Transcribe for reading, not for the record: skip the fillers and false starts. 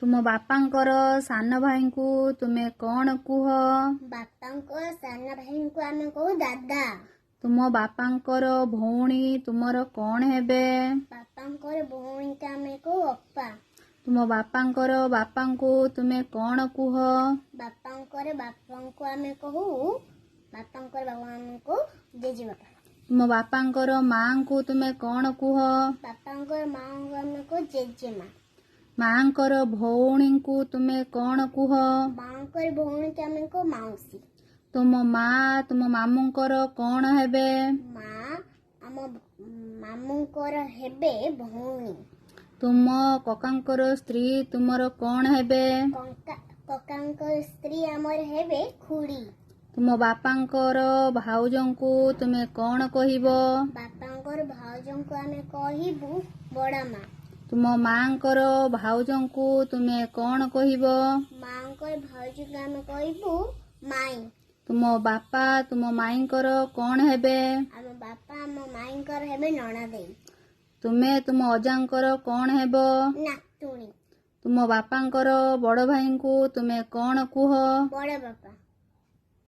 तुम बापांकर सान भाई को तुमे कौन कुह? बापांकर सान भाई को आमे कहू दादा। तुम बापांकर भौणी तुमर कौन हेबे? बापांकर भौणी को आमे कहू अप्पा। तुम बापांकर बापांको तुमे कौन कुह? बापांकर बापांको आमे कहू बापांकर बापांको जेजे बापा। तुम बापांकर मां को तुमे कौन कुह? बापांकर मां को आमे कहू जेजे मां। मांकर भौणी को तुमे कौन कुह? मांकर भौणी को आमे कहू माउसी। तुम माँ तुम मामुंकर कौन हेबे? मां आम मामुंकर हेबे भौणी। तुम ककांकर स्त्री तुमर कौन हेबे? ककांकर स्त्री आमर हेबे खुड़ी। तुम बापांकर भाउजंकु तुमे कौन कहिब? बापांकर भाउजंकु आमे कहिबु बड़ा मां। तुम मांकर भाउजंकु तुमे कौन कहिब? मांकर भाउजंकु आमे कहिबु माई। तुम बापा तुम माईंकर कौन हेबे? आम बापा आम माईंकर हेबे नणादेई। तुमे तुम अजांकर कौन हेब? नातुणी। तुम बापांकर बड़ भाईंकु तुमे कौन कुह? बड़ बापा।